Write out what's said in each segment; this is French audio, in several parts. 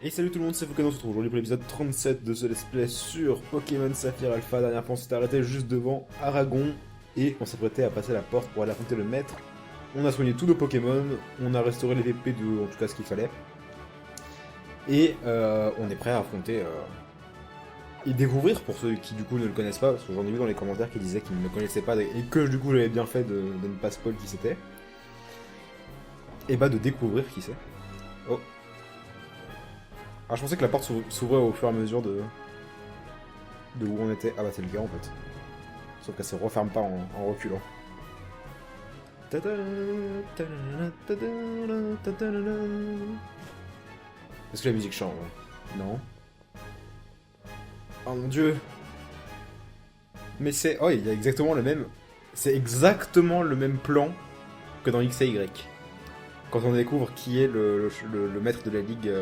Et salut tout le monde, c'est Foucault, on se retrouve aujourd'hui pour l'épisode 37 de ce let's play sur Pokémon Saphir Alpha. La dernière fois on s'était arrêté juste devant Aragon et on s'apprêtait à passer la porte pour aller affronter le maître. On a soigné tous nos Pokémon, on a restauré les VP de en tout cas ce qu'il fallait. Et on est prêt à affronter et découvrir pour ceux qui du coup ne le connaissent pas, parce que j'en ai vu dans les commentaires qui disaient qu'ils ne le connaissaient pas et que du coup j'avais bien fait de ne pas spoil qui c'était. Et bah de découvrir qui c'est. Oh. Ah, je pensais que la porte s'ouvrait au fur et à mesure de où on était. Ah bah c'est le cas en fait. Sauf qu'elle se referme pas en reculant. Est-ce que la musique change? Non. Oh mon dieu. Mais c'est... Oh, il y a exactement le même... C'est exactement le même plan que dans X et Y. Quand on découvre qui est le maître de la ligue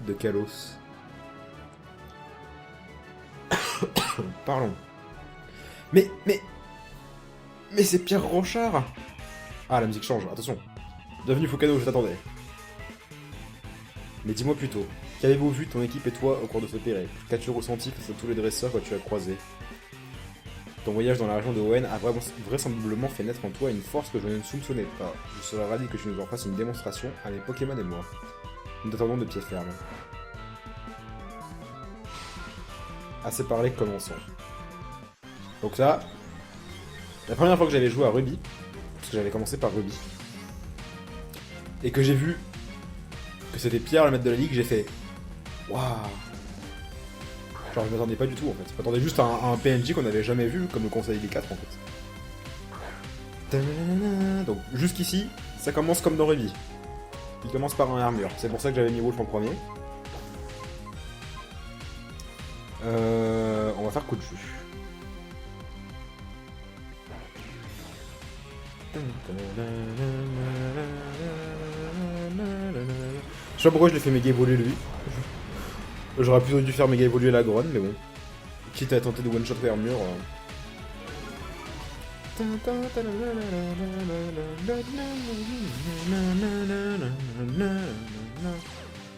de Kalos. Parlons. Mais c'est Pierre Rochard. Ah, la musique change, attention. Bienvenue Fukano, je t'attendais. Mais dis-moi plutôt, qu'avez-vous vu ton équipe et toi au cours de ce périple? Qu'as-tu ressenti face à tous les dresseurs que tu as croisés? Ton voyage dans la région de Hoenn a vraisemblablement fait naître en toi une force que je ne soupçonnais pas. Je serais ravi que tu nous en fasses une démonstration à mes Pokémon et moi. Nous t'attendons de pied ferme. Assez parlé, commençons. Donc ça, la première fois que j'avais joué à Ruby, parce que j'avais commencé par Ruby, et que j'ai vu que c'était Pierre le maître de la ligue, j'ai fait waouh. Genre je m'attendais pas du tout en fait. Je m'attendais juste à un PNJ qu'on avait jamais vu, comme le conseil des 4 en fait. Donc jusqu'ici, ça commence comme dans Ruby. Il commence par un armure. C'est pour ça que j'avais mis Wolf en premier. On va faire coup de jus. Je sais pas pourquoi je l'ai fait méga évoluer lui. J'aurais plutôt dû faire méga évoluer la Gronne, mais bon. Quitte à tenter de one-shot armure.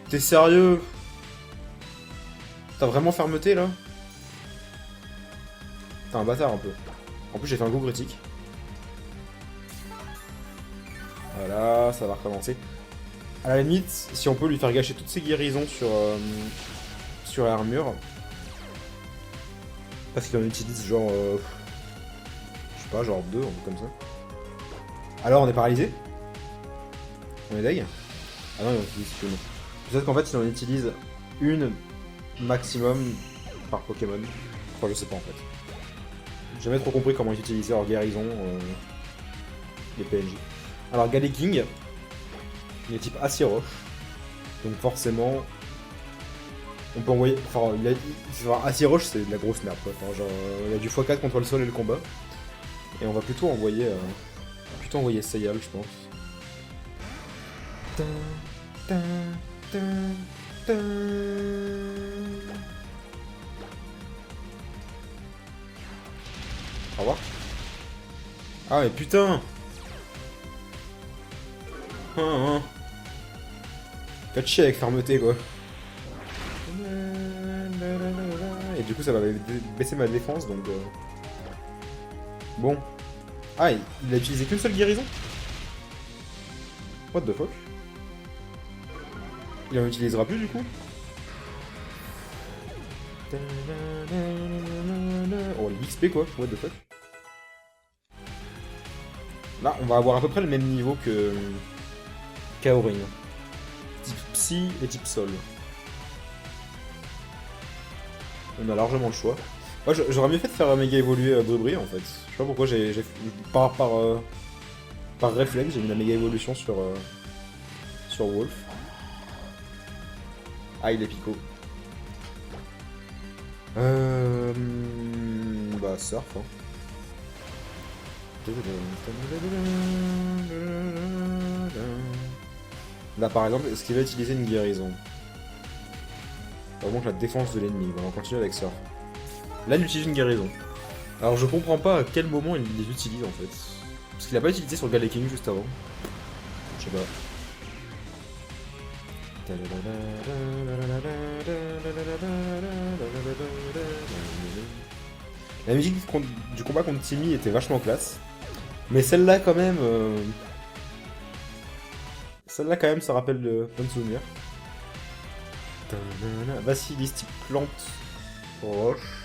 T'es sérieux? T'as vraiment fermeté là? T'es un bâtard un peu. En plus j'ai fait un coup critique. Voilà, ça va recommencer. À la limite, si on peut lui faire gâcher toutes ses guérisons sur l'armure. Parce qu'il en utilise genre... je sais pas, genre 2, un truc comme ça. Alors on est paralysé? On est deg? Ah non, il en utilise qu'une. Peut-être qu'en fait il en utilise une maximum par Pokémon. Enfin je sais pas en fait. J'ai jamais trop compris comment ils utilisaient leur guérison les PNJ. Alors Galaking, il est type Acier Roche. Donc forcément, on peut envoyer... Enfin, Acier Roche c'est de la grosse merde quoi. Enfin, genre, il a du x4 contre le sol et le combat. Et on va plutôt envoyer... Sayal je pense. Au revoir. Ah mais putain. Pas de chier avec fermeté quoi. Et du coup ça va baisser ma défense donc... Bon. Ah il a utilisé qu'une seule guérison? What the fuck? Il en utilisera plus du coup? Oh l'XP quoi, what the fuck? Là on va avoir à peu près le même niveau que... Kaorin. Type Psy et type Sol. On a largement le choix. Moi j'aurais mieux fait de faire méga évoluer Brubri en fait. Je sais pas pourquoi j'ai par réflexe j'ai mis la méga évolution sur Wolf. Ah il est pico. Bah surf hein. Là par exemple, est-ce qu'il va utiliser une guérison? Ça augmente la défense de l'ennemi, on va continuer avec ça. Là il utilise une guérison. Alors je comprends pas à quel moment il les utilise en fait. Parce qu'il a pas utilisé sur Galaking juste avant. Je sais pas. La musique du combat contre Timmy était vachement classe. Mais celle-là quand même... Celle-là quand même ça rappelle de plein de souvenirs. Vassilis type plante. Roche.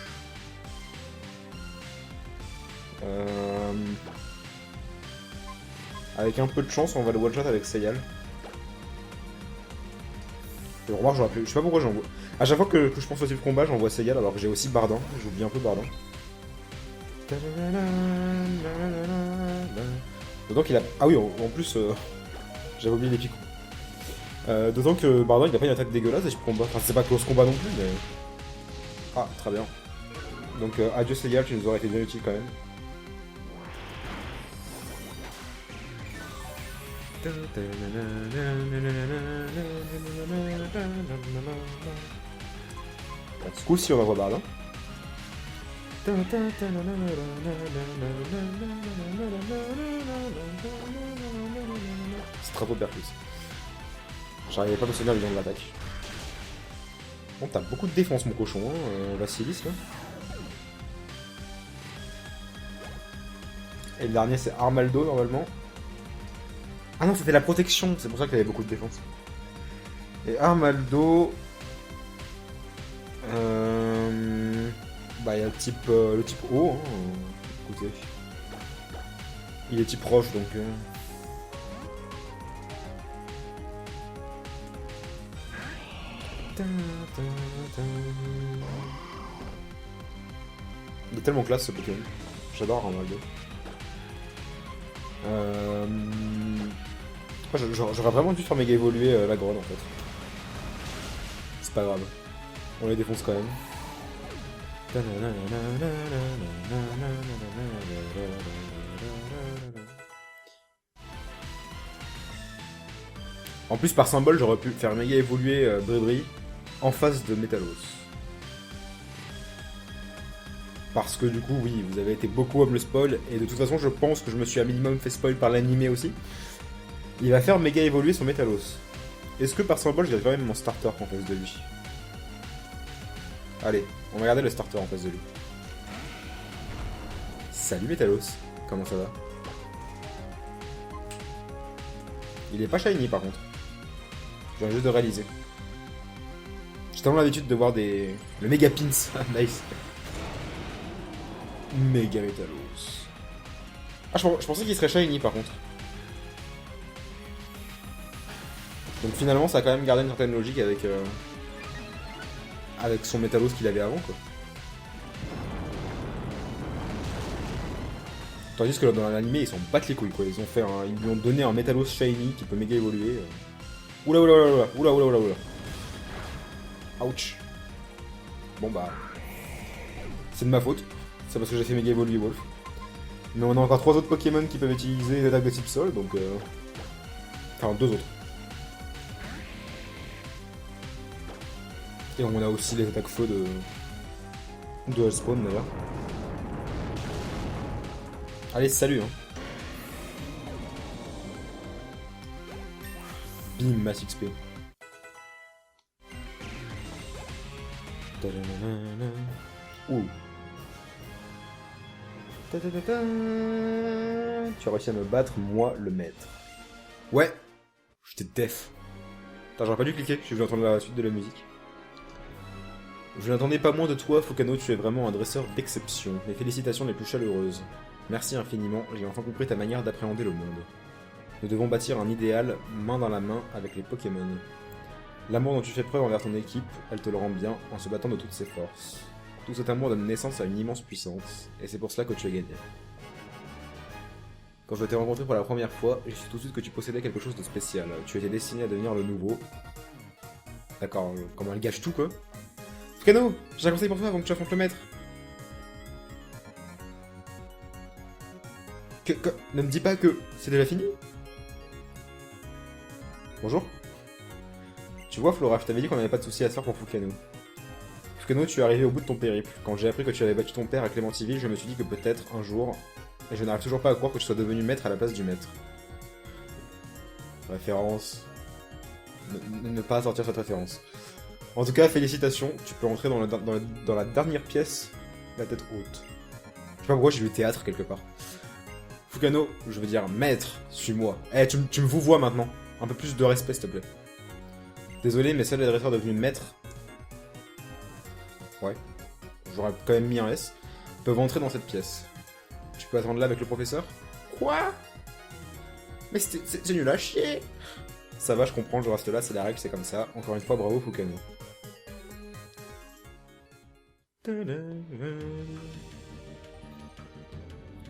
Avec un peu de chance on va le one shot avec Seyal. Et remarque, j'aurais pu... Je sais pas pourquoi j'envoie. À chaque fois que je pense au type combat, j'envoie Seyal alors que j'ai aussi Bardan. J'oublie un peu Bardan. D'autant qu'il a... Ah oui, en plus, j'avais oublié les picots. D'autant que Bardan il a pas une attaque dégueulasse et je combat. Enfin, c'est pas close combat non plus, mais... Ah, très bien. Donc, adieu Seyal, tu nous aurais été bien utile quand même. Ce coup-ci, on envoie Bardan. Stratopercus. J'arrivais pas à me souvenir du nom de l'attaque. Bon, t'as beaucoup de défense, mon cochon, hein, Vassilis, là. Et le dernier, c'est Armaldo, normalement. Ah non, c'était la protection, c'est pour ça qu'il avait beaucoup de défense. Et Armaldo... Bah, il y a le type haut, hein. Écoutez. Il est type roche, donc... Il est tellement classe, ce Pokémon. J'adore Armaldo. J'aurais vraiment dû faire méga évoluer la grotte en fait. C'est pas grave. On les défonce quand même. En plus, par symbole, j'aurais pu faire méga évoluer Bribri en face de Metalos. Parce que du coup, oui, vous avez été beaucoup à me le spoil, et de toute façon, je pense que je me suis un minimum fait spoil par l'animé aussi. Il va faire méga évoluer son Metalos. Est-ce que par symbole, je vais quand même mon starter en face de lui? Allez, on va regarder le starter en face de lui. Salut Metalos, comment ça va? Il est pas shiny par contre. Je viens juste de réaliser. J'ai tellement l'habitude de voir des... Le méga pins, nice. Méga Metalos. Ah, je pensais qu'il serait shiny par contre. Donc finalement, ça a quand même gardé une certaine logique avec avec son Metalos qu'il avait avant, quoi. Tandis que dans l'animé, ils s'en battent les couilles, quoi. Ils lui ont donné un Metalos shiny qui peut méga évoluer. Oula oula oula oula oula oula oula. Ouch. Bon bah... C'est de ma faute. C'est parce que j'ai fait méga évoluer Wolf. Mais on a encore 3 autres Pokémon qui peuvent utiliser des attaques de type sol, donc... Enfin, 2 autres. Et on a aussi les attaques feu de Hellspawn d'ailleurs. Allez, salut hein. Bim, mass XP. Ouh. Tu as réussi à me battre, moi le maître. Ouais. J'étais def. Attends, j'aurais pas dû cliquer, je vais entendre la suite de la musique. Je n'attendais pas moins de toi, Fukano, tu es vraiment un dresseur d'exception. Mes félicitations les plus chaleureuses. Merci infiniment, j'ai enfin compris ta manière d'appréhender le monde. Nous devons bâtir un idéal main dans la main avec les Pokémon. L'amour dont tu fais preuve envers ton équipe, elle te le rend bien en se battant de toutes ses forces. Tout cet amour donne naissance à une immense puissance, et c'est pour cela que tu as gagné. Quand je t'ai rencontré pour la première fois, j'ai su tout de suite que tu possédais quelque chose de spécial. Tu étais destiné à devenir le nouveau. D'accord, comment elle gâche tout quoi. Fukano, j'ai un conseil pour toi avant que tu affrontes le maître. Ne me dis pas que c'est déjà fini. Bonjour. Tu vois Flora, je t'avais dit qu'on n'avait pas de soucis à se faire pour Fukano. Fukano, tu es arrivé au bout de ton périple. Quand j'ai appris que tu avais battu ton père à Clémentiville, je me suis dit que peut-être, un jour... Et je n'arrive toujours pas à croire que tu sois devenu maître à la place du maître. Référence... ne pas sortir cette référence. En tout cas, félicitations, tu peux entrer dans la dernière pièce, la tête haute. Je sais pas pourquoi j'ai lu théâtre quelque part. Fukano, je veux dire maître, suis-moi. Eh, tu me vous vois maintenant. Un peu plus de respect, s'il te plaît. Désolé, mais seuls les dresseurs devenus maîtres... Ouais. J'aurais quand même mis un S. Peuvent entrer dans cette pièce. Tu peux attendre là avec le professeur? Quoi? Mais c'est nul à chier. Ça va, je comprends, je reste là, c'est la règle, c'est comme ça. Encore une fois, bravo Fukano.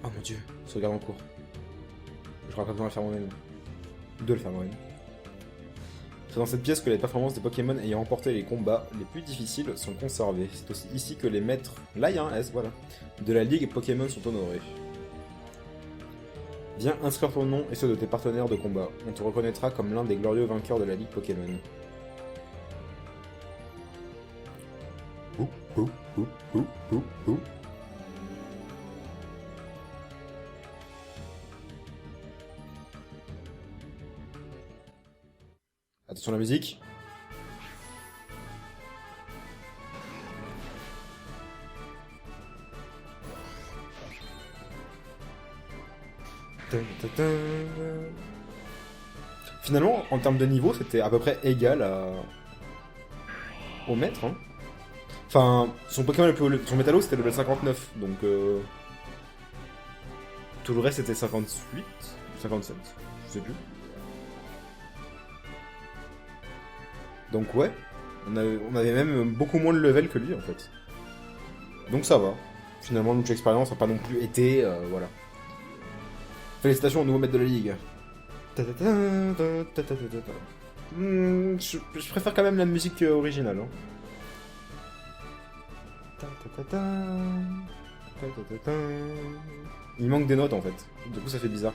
Oh mon dieu, sauvegarde en cours. Je pas besoin de le faire moi-même. De le faire moi-même. C'est dans cette pièce que les performances des Pokémon ayant remporté les combats les plus difficiles sont conservées. C'est aussi ici que les maîtres, là il y a un S, voilà, de la Ligue Pokémon sont honorés. Viens inscrire ton nom et ceux de tes partenaires de combat. On te reconnaîtra comme l'un des glorieux vainqueurs de la Ligue Pokémon. Attention à la musique. Finalement, en termes de niveau, c'était à peu près égal au maître. Hein. Enfin, son Pokémon le plus haut, son Métallo c'était level 59, donc tout le reste c'était 58, 57, je sais plus. Donc ouais, on avait même beaucoup moins de level que lui en fait. Donc ça va. Finalement, notre expérience n'a pas non plus été, voilà. Félicitations au nouveau maître de la ligue. Je préfère quand même la musique originale. Hein. Il manque des notes en fait. Du coup, ça fait bizarre.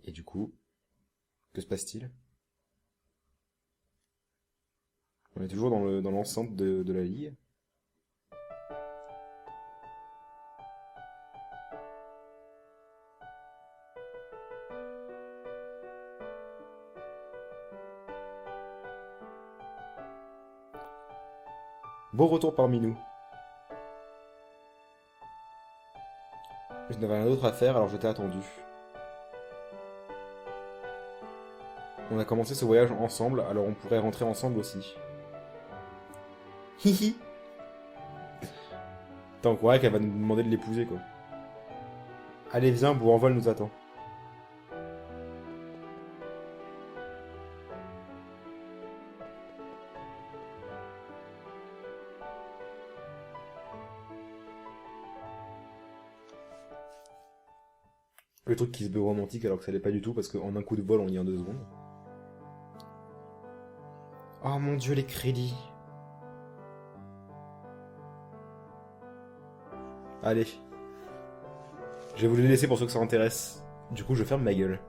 Et du coup, que se passe-t-il? On est toujours dans l'enceinte de la ligue. Beau retour parmi nous. Je n'avais rien d'autre à faire, alors je t'ai attendu. On a commencé ce voyage ensemble, alors on pourrait rentrer ensemble aussi. Hihi. T'as croirait qu'elle va nous demander de l'épouser, quoi. Allez, viens, Bourrenvol nous attend. Le truc qui se veut romantique alors que ça l'est pas du tout, parce qu'en un coup de vol, on y est en 2 secondes. Oh mon dieu, les crédits. Allez. Je vais vous les laisser pour ceux que ça intéresse. Du coup, je ferme ma gueule.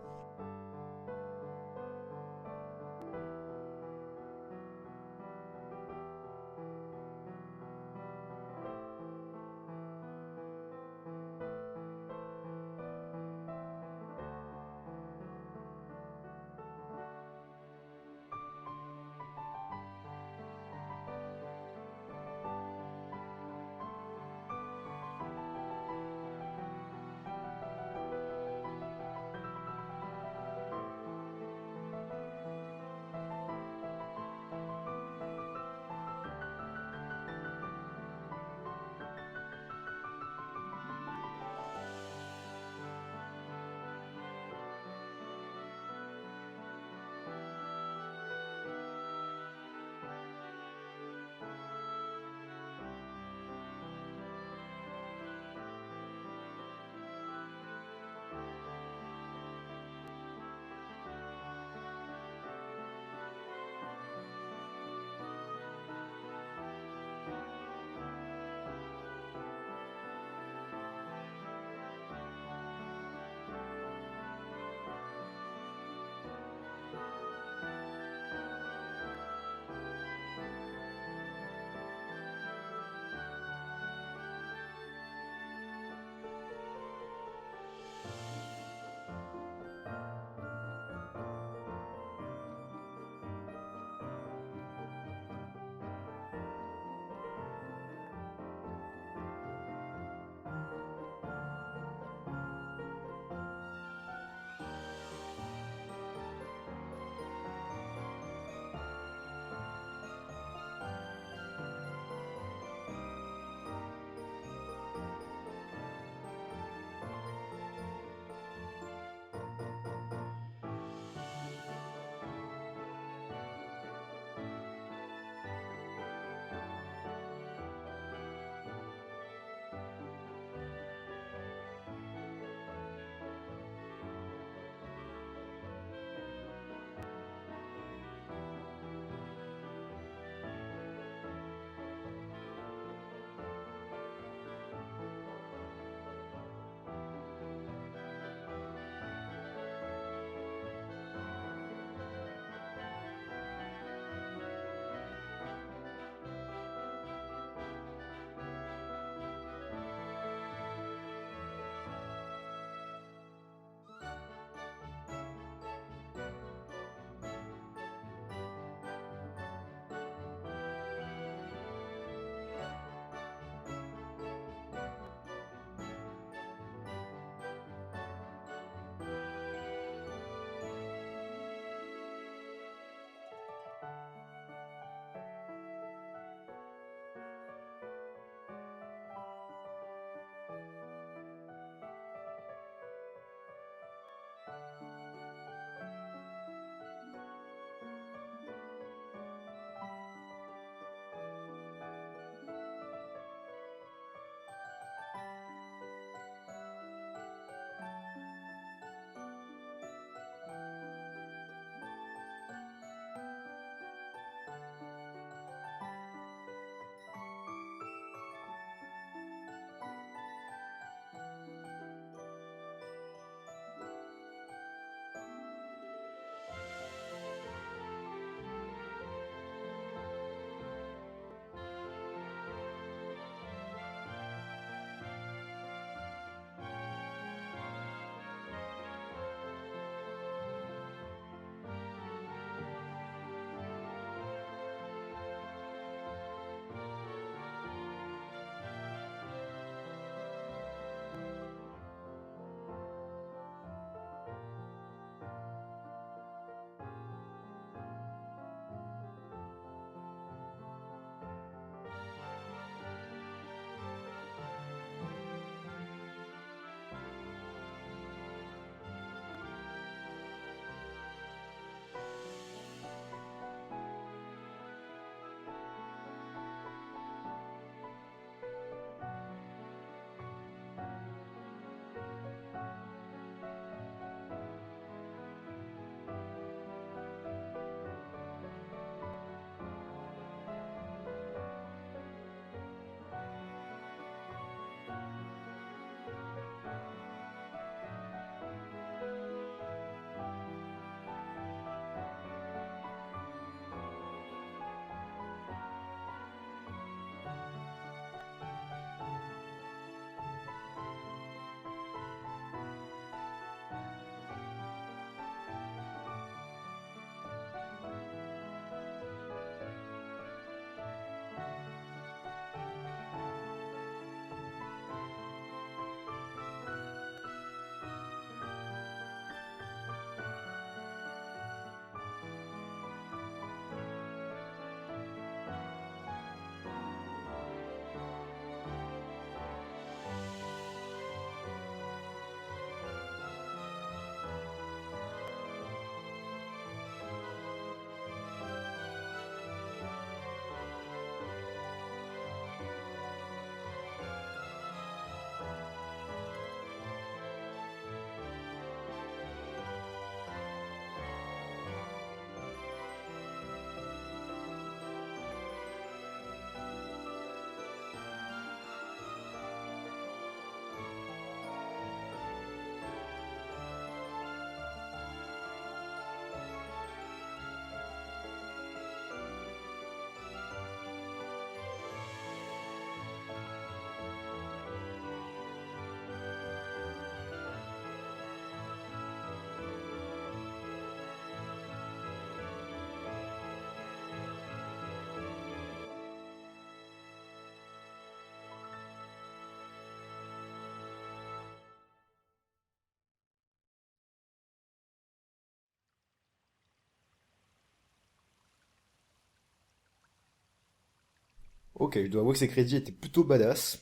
Ok, je dois avouer que ces crédits étaient plutôt badass.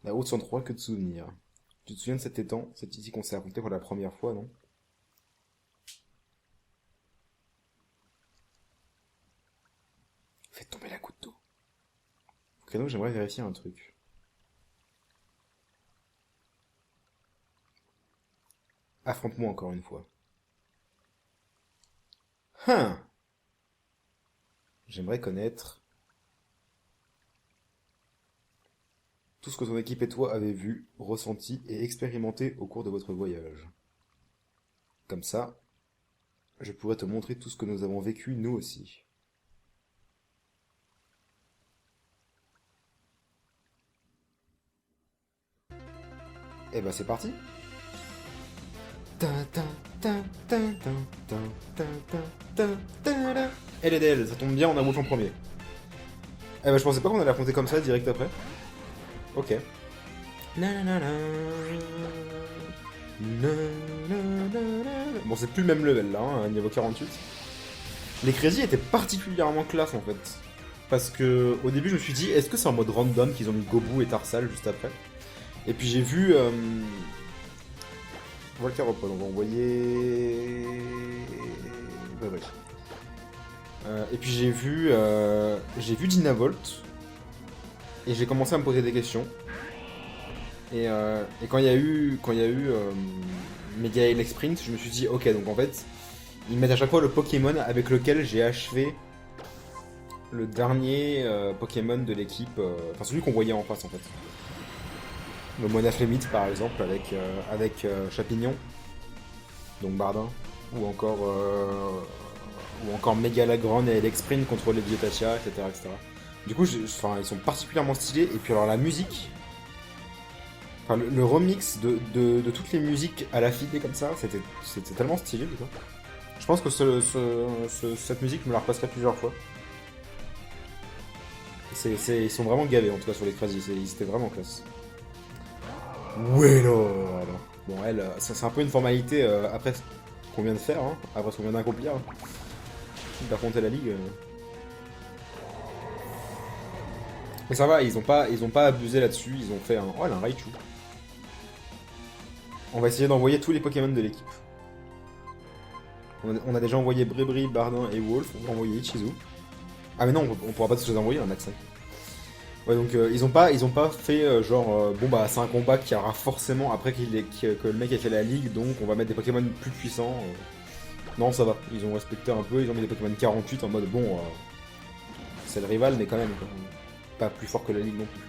La route 103, que de souvenirs. Tu te souviens de cet étang? C'est ici qu'on s'est affronté pour la première fois, non? Faites tomber la goutte d'eau. Ok, donc j'aimerais vérifier un truc. Affronte-moi encore une fois. Hein. J'aimerais connaître tout ce que ton équipe et toi avez vu, ressenti et expérimenté au cours de votre voyage. Comme ça, je pourrais te montrer tout ce que nous avons vécu nous aussi. Eh ben c'est parti. LDL, ça tombe bien, on a Wolf en premier. Eh ben je pensais pas qu'on allait affronter comme ça direct après. Ok. Bon, c'est plus le même level là, hein, niveau 48. Les crédits étaient particulièrement classe en fait. Parce que au début je me suis dit, est-ce que c'est en mode random qu'ils ont mis Gobu et Tarsal juste après? Et puis j'ai vu Volcaropod, on va envoyer. Bah, ouais. Et puis j'ai vu Dynavolt et j'ai commencé à me poser des questions. Et quand il y a eu Mega X Sprint, je me suis dit ok, donc en fait ils mettent à chaque fois le Pokémon avec lequel j'ai achevé le dernier Pokémon de l'équipe, enfin celui qu'on voyait en face en fait. Le Monaflemit par exemple avec Chapignon, donc Bardin, ou encore Megalagron et Elexprint contre les Dietacia, etc., etc. Du coup, enfin, ils sont particulièrement stylés. Et puis alors la musique, enfin le remix de toutes les musiques à l'affilée comme ça, c'était tellement stylé. Quoi. Je pense que cette musique, je me la repasserai plusieurs fois. Ils sont vraiment gavés en tout cas sur les crédits, ils étaient vraiment classe. Ouais là. Bon, elle, c'est un peu une formalité après ce qu'on vient de faire, hein, après ce qu'on vient d'accomplir, d'affronter la ligue. Mais ça va, ils ont pas abusé là-dessus, ils ont fait un. Oh, elle a un Raichu. On va essayer d'envoyer tous les Pokémon de l'équipe. On a déjà envoyé Brebri, Bardin et Wolf, on va envoyer Ichizu. Ah mais non, on pourra pas tous les envoyer, un accent. Ouais, donc ils ont pas fait genre bon bah c'est un combat qui aura forcément après que le mec ait fait la ligue, donc on va mettre des Pokémon plus puissants. Non, ça va, ils ont respecté un peu, ils ont mis des Pokémon 48 en mode bon c'est le rival mais quand même quoi. Pas plus fort que la ligue non plus.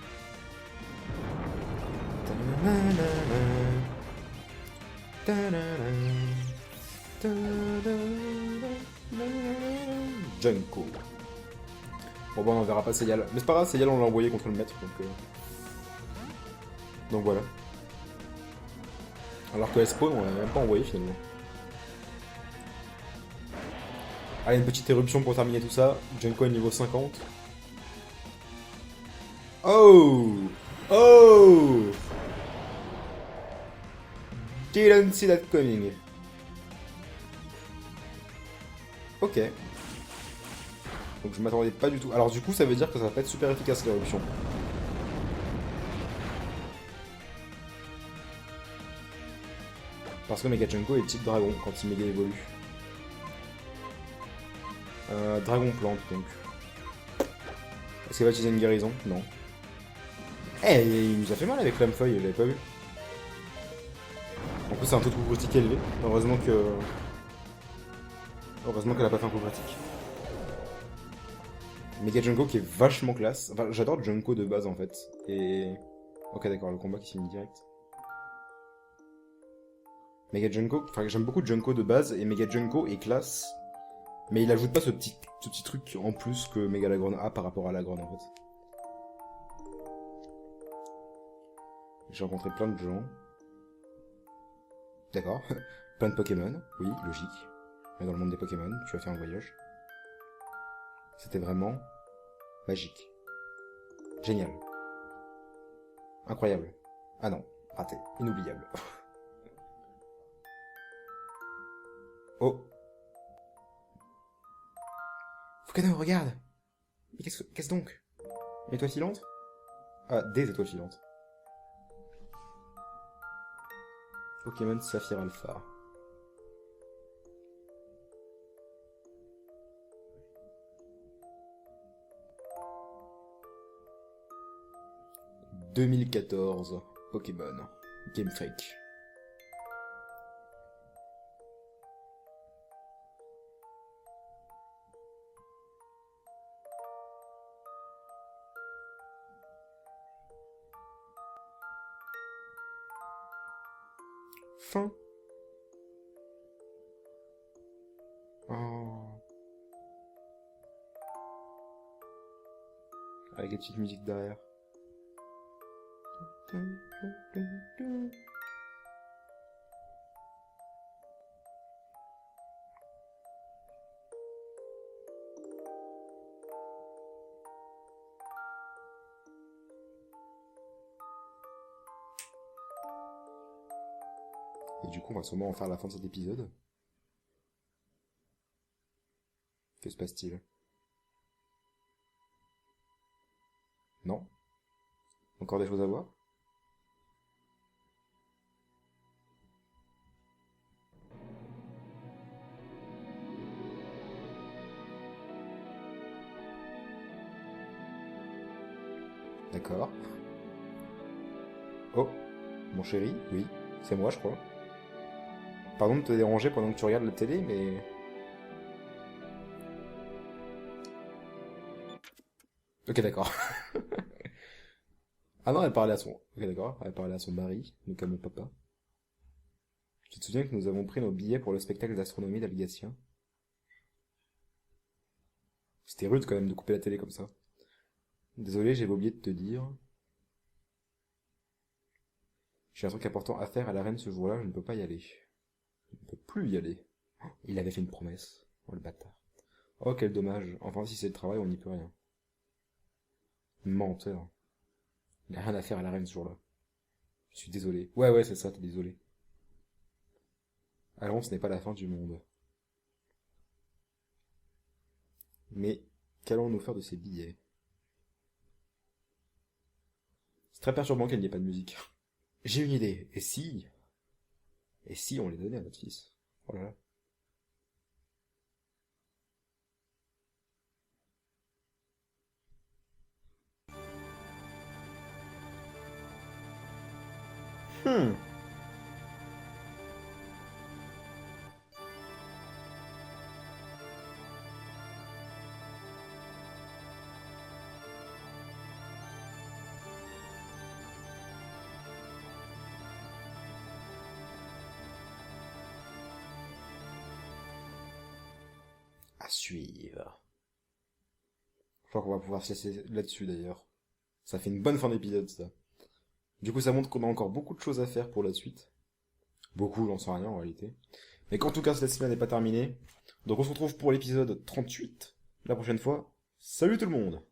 Junko. Bon bah on verra pas Seyal. Mais c'est pas grave, Seyal on l'a envoyé contre le maître donc voilà. Alors que Spawn on l'a même pas envoyé finalement. Allez, une petite éruption pour terminer tout ça. Junko est niveau 50. Oh! Oh! Didn't see that coming. Ok. Donc je m'attendais pas du tout. Alors du coup ça veut dire que ça va pas être super efficace l'éruption. Parce que Mega Junko est type dragon quand il méga évolue. Dragon plante donc. Est-ce qu'il va utiliser une guérison? Non. Eh, il nous a fait mal avec Flammefeuille, je l'avais pas vu. En plus c'est un taux de coup critique élevé. Heureusement qu'elle a pas fait un coup critique. Mega Junko qui est vachement classe. Enfin, j'adore Junko de base en fait. Et. Ok, d'accord, le combat qui finit direct. Mega Junko, enfin, j'aime beaucoup Junko de base et Mega Junko est classe. Mais il ajoute pas ce petit truc en plus que Megalagron a par rapport à Lagron en fait. J'ai rencontré plein de gens. D'accord. Plein de Pokémon. Oui, logique. Mais dans le monde des Pokémon, tu as fait un voyage. C'était vraiment magique. Génial. Incroyable. Ah non, raté. Inoubliable. Oh. Fukano, regarde. Mais qu'est-ce donc? Une étoile filante? Ah, des étoiles filantes. Pokémon Saphir Alpha. « 2014, Pokémon, Game Freak. » Fin. Oh. Avec la petite musique derrière. Et du coup, on va sûrement en faire la fin de cet épisode. Que se passe-t-il? Non? Encore des choses à voir? D'accord. Oh, mon chéri, oui, c'est moi, je crois. Pardon de te déranger pendant que tu regardes la télé, mais... Ok, d'accord. Ah non, elle parlait à son... Ok, d'accord, elle parlait à son mari, donc à mon papa. Tu te souviens que nous avons pris nos billets pour le spectacle d'astronomie d'Algatien? C'était rude quand même de couper la télé comme ça. Désolé, j'avais oublié de te dire. J'ai un truc important à faire à l'arène ce jour-là, je ne peux pas y aller. Je ne peux plus y aller. Oh, il avait fait une promesse. Oh le bâtard. Oh quel dommage. Enfin si c'est le travail, on n'y peut rien. Menteur. Il n'a rien à faire à l'arène ce jour-là. Je suis désolé. Ouais, c'est ça, t'es désolé. Allons, ce n'est pas la fin du monde. Mais qu'allons-nous faire de ces billets? C'est très perturbant qu'il n'y ait pas de musique. J'ai une idée. Et si... Et si on les donnait à notre fils? Oh là là. Hmm. À suivre. Je crois qu'on va pouvoir se laisser là-dessus d'ailleurs. Ça fait une bonne fin d'épisode ça. Du coup ça montre qu'on a encore beaucoup de choses à faire pour la suite. Beaucoup, j'en sais rien en réalité. Mais qu'en tout cas cette semaine n'est pas terminée. Donc on se retrouve pour l'épisode 38 la prochaine fois. Salut tout le monde!